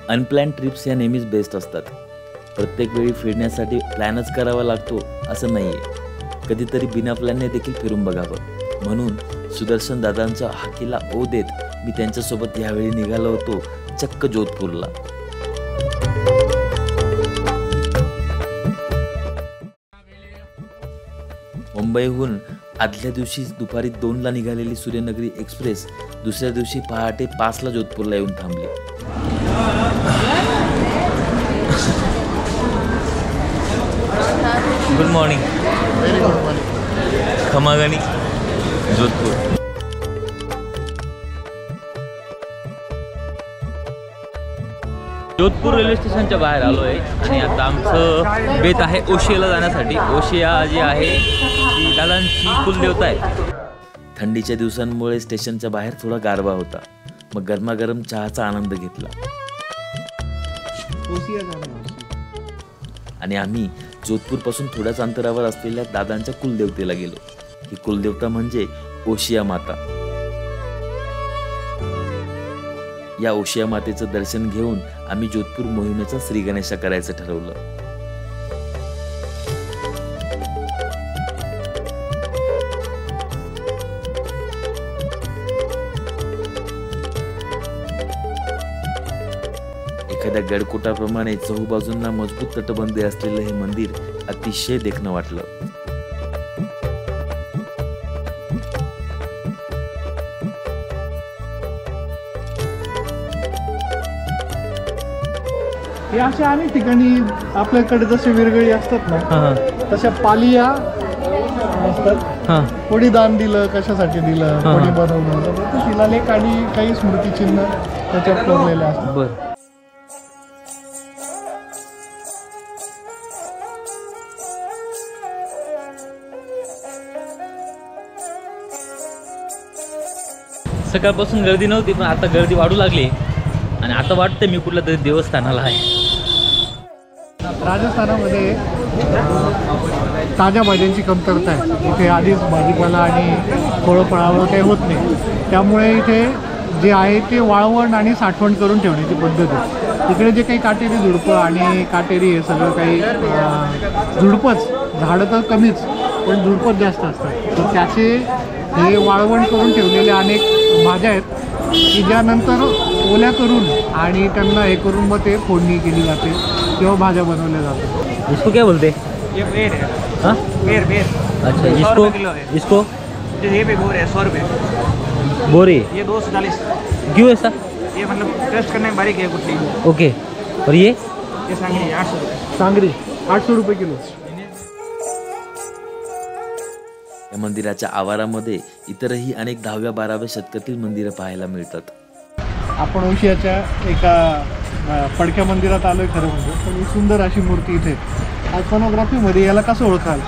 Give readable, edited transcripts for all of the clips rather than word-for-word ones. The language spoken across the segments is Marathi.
अनप्लॅन ट्रिप्स या नेहमीच बेस्ट असतात. प्रत्येक वेळी फिरण्यासाठी प्लॅनच करावा लागतो असं नाही आहे. कधीतरी बिना प्लॅनने देखील फिरून बघावं. म्हणून सुदर्शन दादांच्या हाकेला ओ देत मी त्यांच्यासोबत यावेळी निघालो होतो चक्क जोधपूरला. मुंबईहून आदल्या दिवशी दुपारी 2ला निघालेली सूर्यनगरी एक्सप्रेस दुसऱ्या दिवशी पहाटे 5ला जोधपूरला येऊन थांबली. Good morning. Very good morning. खमागानी जोधपूर. जोधपूर रेल्वे स्टेशनच्या बाहेर आलो आहे आणि आता आमचं बेत आहे ओशियाला जाण्यासाठी. ओशिया जी आहे ती दादांची कुलदेवता आहे. थंडीच्या दिवसांमुळे स्टेशनच्या बाहेर थोडा गारवा होता. मग गरमागरम चहाचा आनंद घेतला आणि आम्ही जोधपूरपासून थोड्याच अंतरावर असलेल्या दादांच्या कुलदेवतेला गेलो. ही कुलदेवता म्हणजे ओशिया माता. या ओशिया मातेचं दर्शन घेऊन आम्ही जोधपूर मोहिमेचा श्री गणेशा करायचं ठरवलं. एखाद्या गडकोटाप्रमाणे चहूबाजूंना मजबूत तटबंदी असलेलं हे मंदिर अतिशय देखणं वाटलं. हे अशा अनेक ठिकाणी आपल्याकडे जसे विरगळी असतात ना तशा पालिया असतात. कोणी दान दिलं, कशासाठी दिलं, कोणी बनवलं, शिलालेख आणि काही स्मृतिचिन्ह त्याच्यात कोरलेले असतात. सकाळपासून गर्दी नव्हती, पण आता गर्दी वाढू लागली आणि आता वाटतं मी कुठल्या तरी देवस्थानाला आहे. राजस्थानामध्ये ताज्या भाज्यांची कमतरता आहे. इथे आधीच भाजीपाला आणि फळं फळावळ काही होत नाही. त्यामुळे इथे जे आहे ते वाळवण आणि साठवण करून ठेवण्याची पद्धत आहे. तिकडे जे काही काटेरी झुडपं आणि काटेरी हे सगळं काही झुडपंच, झाडं तर कमीच पण झुडपंच जास्त असतात. तर त्याचे हे वाळवण करून ठेवलेले अनेक भाज्या आहेत की ज्यानंतर ओल्या करून आणि त्यांना हे करून मग ते फोडणी केली जाते किंवा भाज्या बनवल्या जातात. इसको क्या बोलते? ये बेर है. हाँ बेर. अच्छा. 100 रुपये किलो है. इसको ये पे बोर है 100 रुपये. बोरी. ये 240. क्यों ऐसा? ये मतलब टेस्ट करने में बारीक है गुट्टी. ओके. और ये सांगरी 800 रुपये. सांगरी 800 रुपये किलो. या मंदिराच्या आवारामध्ये इतरही अनेक 10व्या-12व्या शतकातील मंदिरं पाहायला मिळतात. आपण ओशियाच्या एका पडक्या मंदिरात आलोय खरं म्हणजे. पण ही सुंदर अशी मूर्ती इथे. आयकॉनोग्राफीमध्ये याला कसं ओळखाल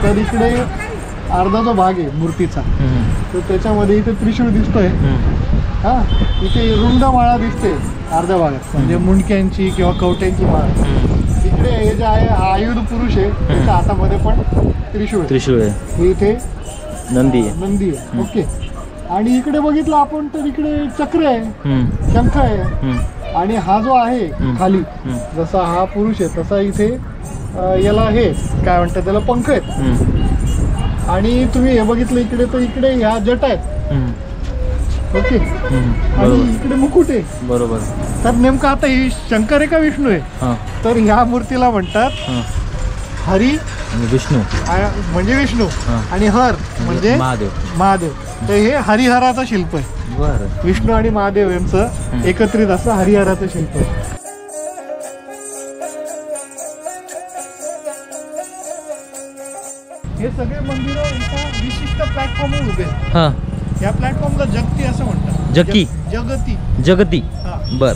तर इकडे अर्धा जो भाग आहे मूर्तीचा तर त्याच्यामध्ये इथे त्रिशूळ दिसतोय. हां, इथे रुंड माळा दिसते अर्ध्या भागात, म्हणजे मुंडक्यांची किंवा कवट्यांची माळा. इकडे हे जे आहे हा आयुध पुरुष आहे, त्याच्या हातामध्ये पण त्रिशूळ आहे. हे इथे नंदी आहे. ओके. आणि इकडे बघितलं आपण तर इकडे चक्र आहे, शंख आहे. आणि हा जो आहे खाली जसा हा पुरुष आहे तसा इथे याला हे काय म्हणतात त्याला पंख आहेत. आणि तुम्ही हे बघितलं इकडे तर इकडे ह्या जटा आहेत. ओके. आणि इकडे मुकुट आहे. बरोबर. तर नेमकं आता ही शंकर आहे का विष्णू आहे? तर ह्या मूर्तीला म्हणतात हरी विष्णू म्हणजे विष्णू आणि हर म्हणजे महादेव. तर हे हरिहराचं शिल्प आहे. विष्णू आणि महादेव यांचं एकत्रित असं हरिहराचं शिल्प आहे. हे सगळे मंदिरं एका विशिष्ट प्लॅटफॉर्मवर उभे आहेत. या प्लॅटफॉर्मला जगती असं म्हणतात. जगती. बर.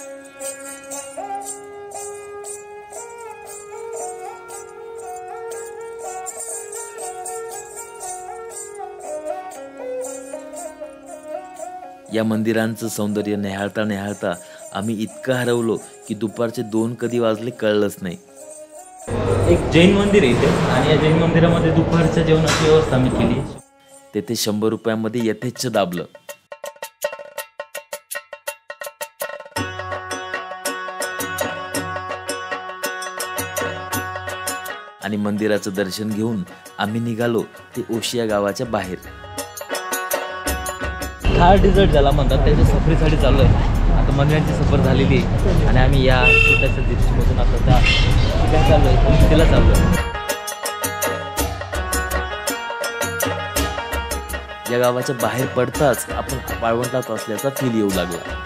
या मंदिरांचं सौंदर्य निहाळता निहाळता आम्ही इतकं हरवलो की दुपारचे 2 कधी वाजले कळलंच नाही. एक जैन मंदिर आहे इथे आणि या जैन मंदिरामध्ये दुपारच्या जेवणाची व्यवस्था मी केली. तेथे 100 रुपयामध्ये यथेच्छ दाबलं. आणि मंदिराचं दर्शन घेऊन आम्ही निघालो ते ओशिया गावाच्या बाहेर. थार डिझर्ट ज्याला म्हणतात त्याच्या सफरीसाठी चाललो आहे. आता मंदिरांची सफर झालेली आहे आणि आम्ही या छोट्याशा दिवशीपासून आता त्या ठिकाणी चाललो आहे, उंटीला चाललो आहे. या गावाच्या बाहेर पडताच आपण वाळवंटात असल्याचा फील येऊ लागला.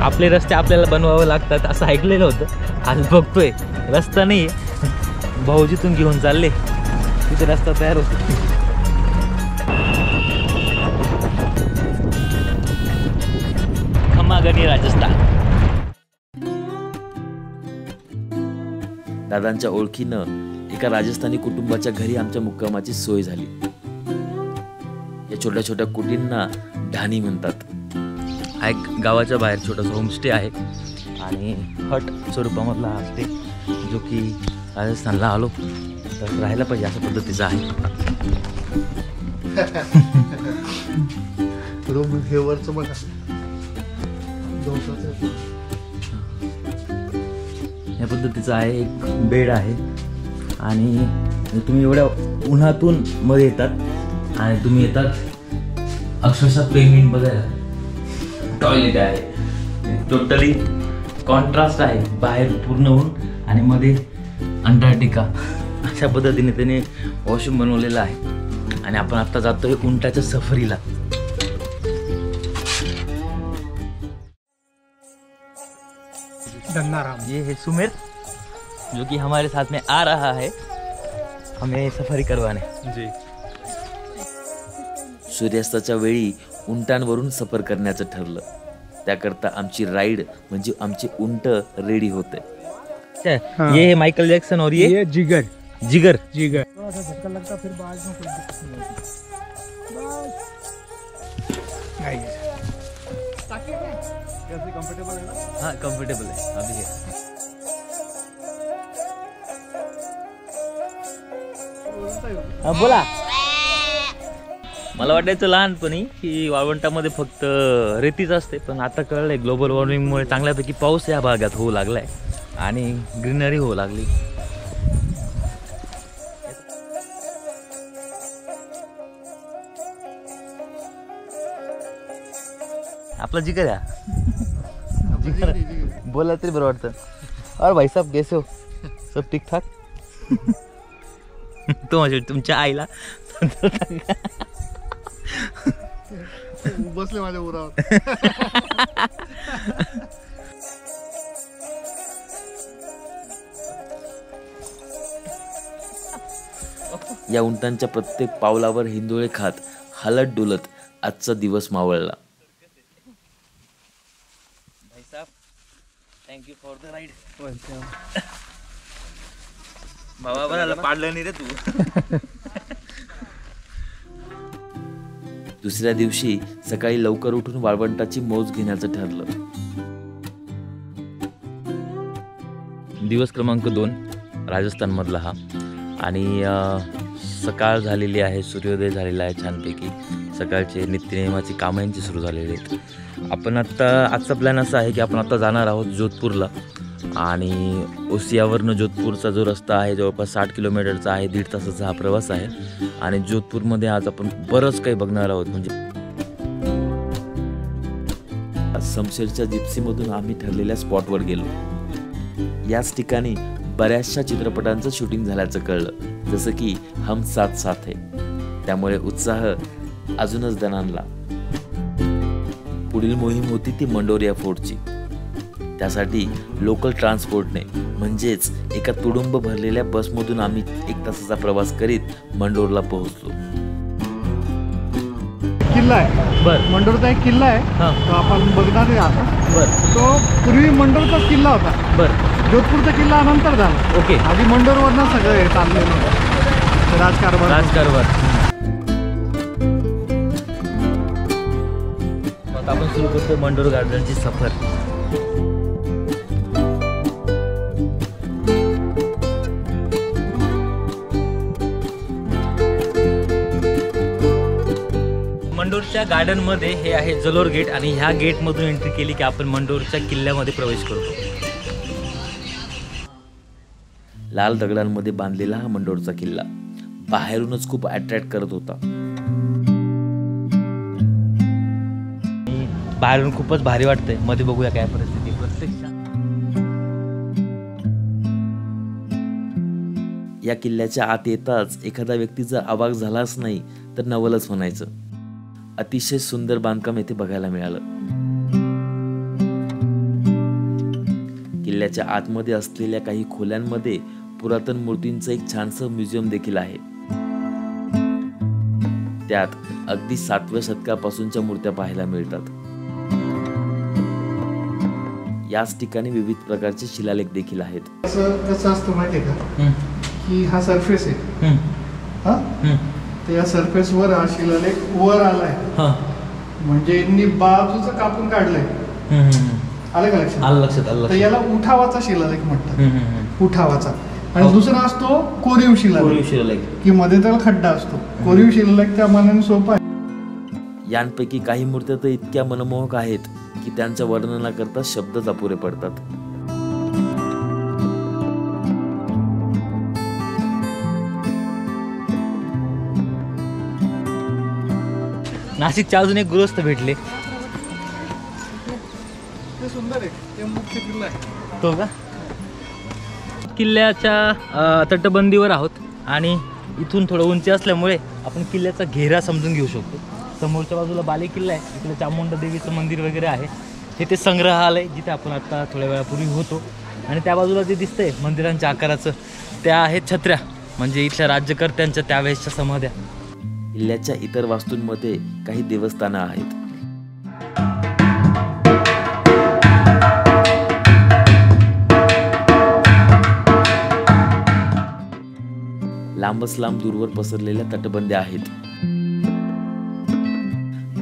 आपले रस्ते आपल्याला बनवावे लागतात असं ऐकलेलं होतं. आज बघतोय रस्ता नाही आहे, भाऊजीतून घेऊन चालले तिथे रस्ता तयार होतो. खम्मागणी राजस्थान. दादांच्या ओळखीनं एका राजस्थानी कुटुंबाच्या घरी आमच्या मुक्कामाची सोय झाली. या छोट्या छोट्या कुटींना ढाणी म्हणतात. हा एक गावाच्या बाहेर छोटासा होमस्टे आहे आणि हट स्वरूपामधला हा स्टे जो की राजस्थानला आलो तर राहायला पाहिजे अशा पद्धतीचा आहे. रूम हे वरचं बघा, या पद्धतीचा आहे. एक बेड आहे आणि तुम्ही एवढ्या उन्हातून मध्ये येतात आणि तुम्ही येतात अक्षरशः पेंगविन बघायला. टॉयलेट आहे, टोटली कॉन्ट्रास्ट आहे. बाहेर पूर्ण ऊन आणि मध्ये अंटार्क्टिका अशा पद्धतीने त्याने वॉशरूम बनवलेलं आहे. आणि आपण आता जातोय उंटाच्या सफरीला. ये है सुमेर जो कि हमारे साथ में आ रहा है हमें सफरी करवाने. जी. सूर्यास्ताच्या वेळी उंटांवरून सफर करण्याचं ठरलं. त्याकरता आमची राईड म्हणजे आमचे उंट रेडी होते. ये है माइकल जैक्सन और ये जिगर जिगर. जिगर धक्का लगता फिर बाद में कोई दिक्कत नहीं होती. कैसे कंफर्टेबल है ना? हाँ कंफर्टेबल है अभी है. हाँ बोला. मला वाटायचं लहानपणी की वाळवंटामध्ये फक्त रेतीच असते, पण आता कळलंय ग्लोबल वॉर्मिंगमुळे चांगल्यापैकी पाऊस या भागात होऊ लागलाय आणि ग्रीनरी होऊ लागली. आपला जिगर बोला तरी बरं वाटतं. और भाई साहब कैसे हो? सब ठीक ठाक? तो म्हणजे तुमच्या आईला बसले माझ्या उरावर. या उंटांच्या प्रत्येक पावलावर हिंदोळे खात हलत डुलत आजचा दिवस मावळला. भाई साहब थँक्यू फॉर द राईड. बाबा बरं पाडलं नाही रे तू. दुसऱ्या दिवशी सकाळी लवकर उठून वाळवंटाची मोज घेण्याचं ठरलं. दिवस क्रमांक 2 राजस्थान मधला हा. आणि सकाळ झालेली आहे, सूर्योदय झालेला आहे छानपैकी. सकाळचे नित्यनेमाची कामं यांची सुरू झालेली आहेत. आपण आजचा प्लॅन असा आहे की आपण आता जाणार आहोत जोधपूरला. आणि ओसियावरनं जोधपूरचा जो रस्ता आहे जवळपास 60 किलोमीटरचा आहे. 1.5 तासाचा हा प्रवास आहे. आणि जोधपूरमध्ये आज आपण बरंच काही बघणार आहोत. म्हणजे समशेरच्या जिप्सीमधून आम्ही ठरलेल्या स्पॉटवर गेलो. याच ठिकाणी बऱ्याचशा चित्रपटांचं शूटिंग झाल्याचं कळलं, जसं की हम साथ साथ है. त्यामुळे उत्साह अजूनच दणाणला. पुढील मोहीम होती ती मंडोरिया फोर्टची. त्यासाठी लोकल ट्रान्सपोर्टने म्हणजेच एका तुडुंब भरलेल्या बसमधून आम्ही 1 तासाचा प्रवास करीत मंडोरला पोहोचलो. किल्ला आहे. बरं. मंडोरचा एक किल्ला आहे. हां. तो आपण बघणार आहे आता. बरं तो पूर्वी मंडोरचाच किल्ला होता. बरं जोधपूरचा किल्ला नंतर झाला. ओके. आधी मंडोरवरनं सगळं हे चाललेलं होतं राजकारभार. आता आपण सुरू करतो मंडोर गार्डनची सफर. मंडोरच्या गार्डनमध्ये हे आहे जलोर गेट आणि ह्या गेटमधून एंट्री केली की आपण मंडोरच्या किल्ल्यामध्ये प्रवेश करतो. लाल दगडांमध्ये बांधलेला हा मंडोरचा किल्ला बाहेरूनच खूप अट्रॅक्ट करत होता. बाहेरून खूपच भारी वाटतंय. मध्ये बघूया काय परिस्थिती प्रत्यक्षात. या किल्ल्याच्या आत येताच एखादा व्यक्ती जर अवाक झालाच नाही तर नवलच म्हणायचं. अतिशय सुंदर बांधकाम येथे बघायला मिळालं. किल्ल्याच्या आतमध्ये असलेल्या काही खोल्यांमध्ये पुरातन मूर्तींचं एक छानसं म्युझियम देखील आहे. त्यात अगदी 7व्या शतकापासूनच्या मूर्त्या पाहायला मिळतात. याच ठिकाणी विविध प्रकारचे शिलालेख देखील आहेत. कसं असतं माहितीये का की हा सरफेस आहे हा, तर या सरफेस वर हा शिलालेख वर आलाय म्हणजे यांनी बाजूचं कापून काढलंय. आलं का लक्षात? आलं लक्षात. तर याला उठावाचा शिलालेख म्हणतात. उठावाचा. आणि दुसरा असतो कोरीव शिलालेख की मध्ये त्याला खड्डा असतो. कोरीव शिलालेख त्या मानाने सोपा आहे. यांपैकी काही मूर्त्या तर इतक्या मनमोहक आहेत की त्यांच्या वर्णनाकरता शब्दच अपुरे पडतात. नाशिकचे अजून एक गृहस्थ भेटले. ते सुंदर आहे. ते मुख्य किल्ला आहे तो का? किल्ल्याच्या तटबंदीवर आहोत आणि इथून थोडं उंची असल्यामुळे आपण किल्ल्याचा घेरा समजून घेऊ शकतो. समोरच्या बाजूला बाले किल्ला आहे. इकडे चामुंडा देवीचं मंदिर वगैरे आहे. हे ते संग्रहालय जिथे आपण आता थोड्या वेळापूर्वी होतो. आणि त्या बाजूला जे दिसतंय मंदिरांच्या आकाराचं त्या आहेत छत्र्या, म्हणजे इथल्या राज्यकर्त्यांच्या त्यावेळेसच्या समाध्या. किल्ल्याच्या इतर वास्तूंमध्ये काही देवस्थानं आहेत. लांबच लांब दूरवर पसरलेल्या तटबंद्या आहेत.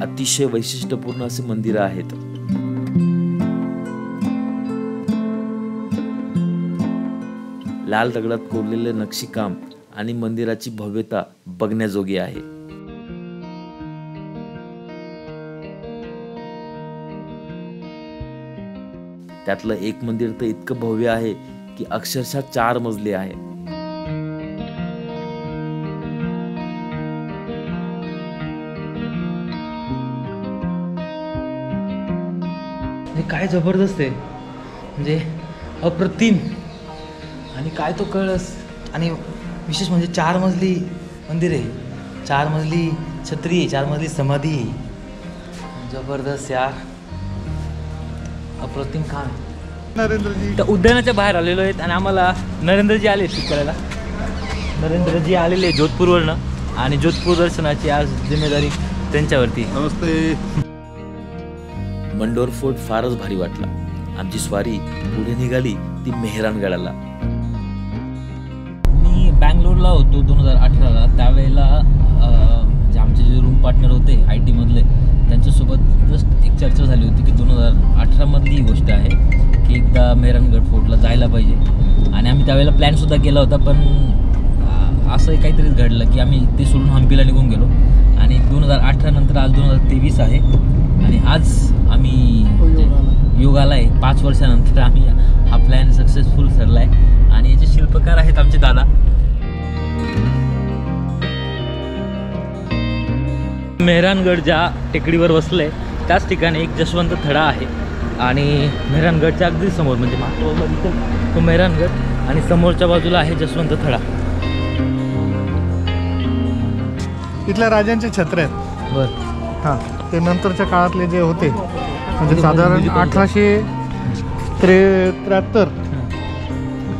अतिशय वैशिष्ट्यपूर्ण असे मंदिरं आहेत. लाल दगडात कोरलेले नक्षीकाम आणि मंदिराची भव्यता बघण्याजोगी आहे. त्यातलं एक मंदिर तर इतकं भव्य आहे की अक्षरशः 4 मजली आहे. काय जबरदस्त आहे, म्हणजे अप्रतिम. आणि काय तो कळस, आणि विशेष म्हणजे 4 मजली मंदिर आहे, 4 मजली छत्री आहे, 4 मजली समाधी आहे. जबरदस्त यार, अप्रतिम काम. नरेंद्रजी तर उद्यानाच्या बाहेर आलेलो आहेत आणि आम्हाला नरेंद्रजी आले शिकायला. नरेंद्रजी आलेले जोधपूरवरनं आणि जोधपूर दर्शनाची आज जिम्मेदारी त्यांच्यावरती. नमस्ते. मंडोर फोर्ट फारच भारी वाटला. आमची स्वारी पुढे निघाली ती मेहरानगडाला. मी बँगलोरला होतो 2018ला. त्यावेळेला म्हणजे आमचे जे रूम पार्टनर होते IT मधले, त्यांच्यासोबत जस्ट एक चर्चा झाली होती की 2018मधली ही गोष्ट आहे की एकदा मेहरानगड फोर्टला जायला पाहिजे. आणि आम्ही त्यावेळेला प्लॅनसुद्धा केला होता, पण असं काहीतरीच घडलं की आम्ही ते सोडून हम्पीला निघून गेलो. आणि 2018 नंतर आज 2023 आहे आणि आज आम्ही योग आला आहे. 5 वर्षानंतर आम्ही हा प्लॅन सक्सेसफुल ठरला आहे. आणि याचे शिल्पकार आहेत आमचे दादा. मेहरानगड ज्या टेकडीवर बसलंय त्याच ठिकाणी एक जसवंत थडा आहे. आणि मेहरानगडच्या अगदी समोर म्हणजे मागच्या तो मेहरानगड आणि समोरच्या बाजूला आहे जसवंत थडा. इथल्या राजांचे छत्र आहेत. बरं. हां, ते नंतरच्या काळातले जे होते, म्हणजे साधारण 1873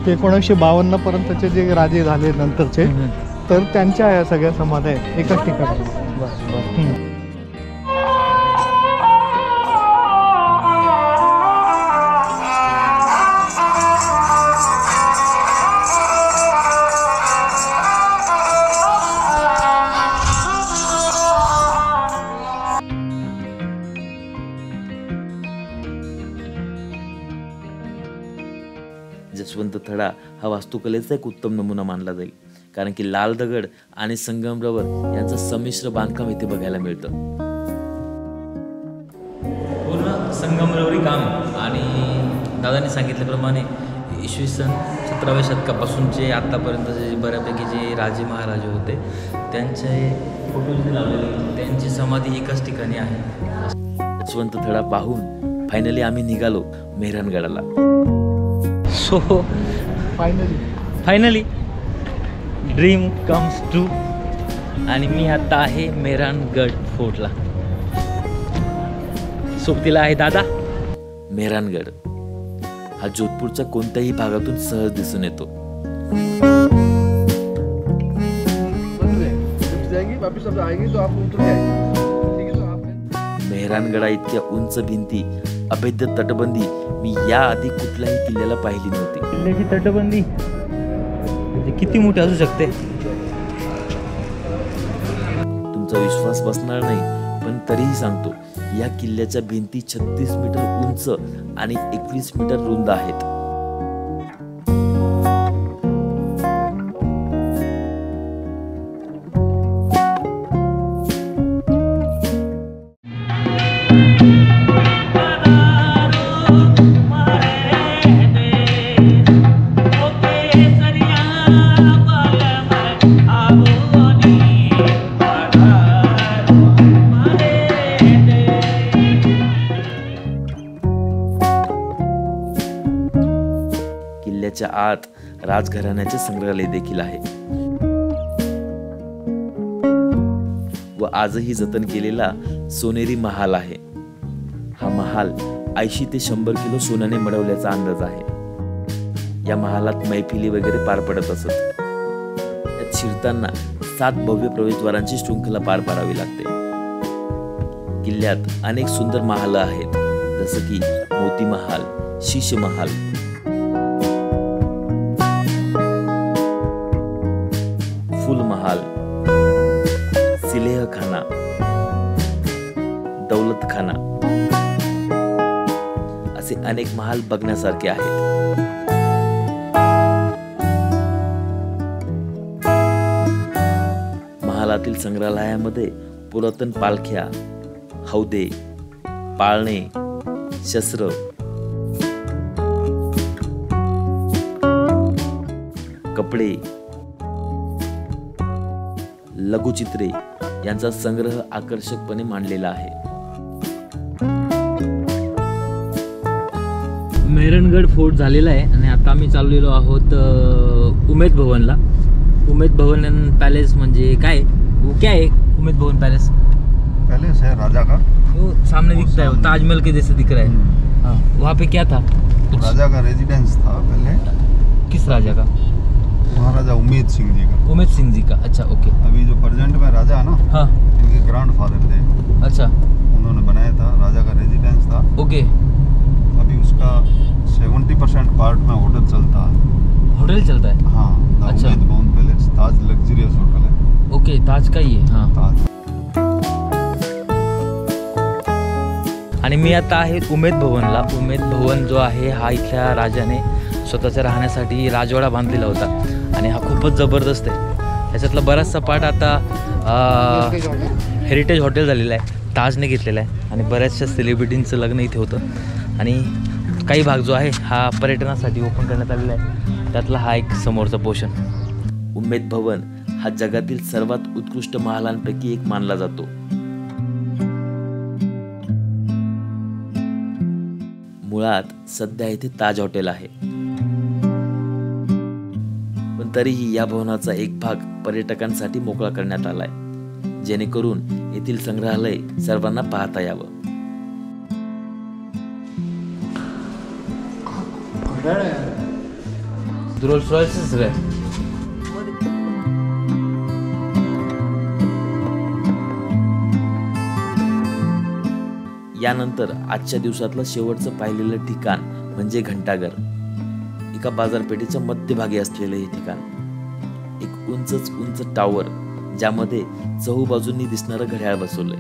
ते 1952 पर्यंतचे जे राजे झाले नंतरचे, तर त्यांच्या या सगळ्या समाध्या आहेत एकाच ठिकाणी. जसवंत थडा हा वास्तुकलेचा एक उत्तम नमुना मानला जाईल, कारण की लाल दगड आणि संगमरवर यांचं संमिश्र बांधकाम इथे बघायला मिळतं. पूर्ण संगमरवरी काम. आणि दादांनी सांगितल्याप्रमाणे इसवी सन 17व्या शतकापासूनचे आत्तापर्यंतचे जे बऱ्यापैकी जे राजे महाराजे होते त्यांचे फोटो जे लावलेले त्यांची समाधी एकाच ठिकाणी आहे. यशवंत थडा पाहून फायनली आम्ही निघालो मेहरानगडाला. So finally dream comes true आणि मी आता आहे मेहरानगड फोर्टला. सोबतीला आहे दादा. मेहरानगड हा जोधपूरच्या कोणत्याही भागातून सहज दिसून येतो. मेहरानगडा इतक्या उंच भिंती, अभेद्य तटबंदी मी याआधी कुठल्याही किल्ल्याला पाहिली नव्हती. किल्ल्याची तटबंदी म्हणजे किती मोठी असू शकते तुमचा विश्वास बसणार नाही, पण तरीही सांगतो, या किल्ल्याच्या भिंती 36 मीटर उंच आणि 21 मीटर रुंद आहेत. किल्ल्याच्या आत राजघराण्याचे संग्रहालय देखील आहे व आजही जतन केलेला सोनेरी महाल आहे. हा महाल 80 ते 100 किलो सोन्याने मढवल्याचा अंदाज आहे. या महालात मैफिली वगैरे पार पडत असत. यात शिरताना 7 भव्य प्रवेशद्वारांची शृंखला पार पाडावी लागते. किल्ल्यात अनेक सुंदर महाल आहेत, जसं की मोती महाल, शीश महाल, फुल महाल, सिलेह खाना, दौलत खाना असे अनेक महाल बघण्यासारखे आहेत. महालातील संग्रहालयामध्ये पुरातन पालख्या, हौदे, पाळणे, शस्त्र, कपडे, लघुचित्रे यांचा संग्रह आकर्षकपणे मांडलेला आहे. मेहरानगड फोर्ट झालेला आहे आणि आता आम्ही चाललेलो आहोत उमेद भवनला. उमेद भवन पैलेस म्हणजे काय, वो क्या है उमेद भवन पैलेस? पैलेस है राजा का, वो सामने दिखता है, वो ताजमहल के जैसे दिख रहा है. हाँ, वहाँ पे क्या था? राजा का रेजिडेंस था पहले. किस राजा का? महाराजा उमेद सिंह जी का. उमेद सिंह जी का, अच्छा ओके. अभी जो प्रेजेंट में राजा है ना, हाँ, इनके ग्रैंडफादर थे. अच्छा, उन्होंने बनाया था, राजा का रेजिडेंस था. ओके. अभी उसका 70% पार्ट में होटल चलता है. होटल चलता है? हाँ, अच्छा. उमेद भवन पैलेस ताज लग्जरियस होटल है. ओके, ताज का ही है. हाँ. ताज. आणि मी आता आहे उमेद भवनला. उमेद भवन जो आहे हा इथल्या राजाने स्वतःच्या राहण्यासाठी राजवाडा बांधलेला होता आणि हा खूपच जबरदस्त आहे. ह्याच्यातला बराचसा पार्ट आता हेरिटेज हॉटेल झालेला आहे, ताजने घेतलेला आहे आणि बऱ्याचशा सेलिब्रिटींचं लग्न इथे होतं आणि काही भाग जो आहे हा पर्यटनासाठी ओपन करण्यात आलेला आहे. त्यातला हा एक समोरचा पोर्शन. उमेद भवन हा जगातील सर्वात उत्कृष्ट महालांपैकी एक मानला जातो. मुळात सध्या इथे ताज हॉटेल आहे, पण तरीही या भवनाचा एक भाग पर्यटकांसाठी मोकळा करण्यात आलाय, जेणेकरून येथील संग्रहालय सर्वांना पाहता यावं. रोल्स रॉयल्स सगळं. यानंतर आजच्या दिवसातलं शेवटचं पाहिलेलं ठिकाण म्हणजे घंटाघर. एका बाजारपेठेच्या मध्यभागी असलेलं हे ठिकाण. एक उंचच उंच टावर, ज्यामध्ये चहूबाजूंनी दिसणारं घड्याळ बसवलंय.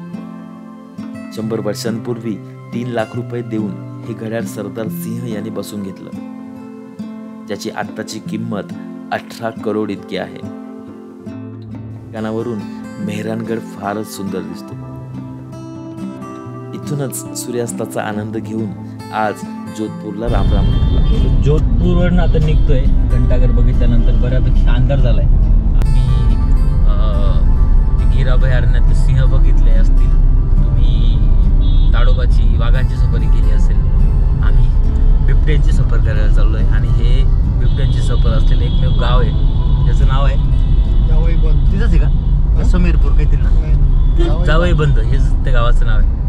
100 वर्षांपूर्वी 3 लाख रुपये देऊन हे घड्याळ सरदार सिंह यांनी बसून घेतलं, ज्याची आत्ताची किंमत 18 करोड इतकी आहे. ठिकाणावरून मेहरानगड फारच सुंदर दिसतो. इथूनच सूर्यास्ताचा आनंद घेऊन आज जोधपूरला राम राम म्हटला. जोधपूरवरून आता निघतोय. घंटाघर बघितल्यानंतर बऱ्यापैकी अंधार झालाय. आम्ही गीर अभयारण्यात सिंह बघितले असतील, तुम्ही ताडोबाची वाघांची सफारी केली असेल. आम्ही बिबट्यांची सफर करायला चाललो आहे आणि हे बिबट्यांची सफर असलेलं एकमेव गाव आहे, ज्याचं नाव आहे जावई बंद. तिथंच आहे का? समीरपूर काहीतरी ना, जावई बंद हेच त्या गावाचं नाव आहे.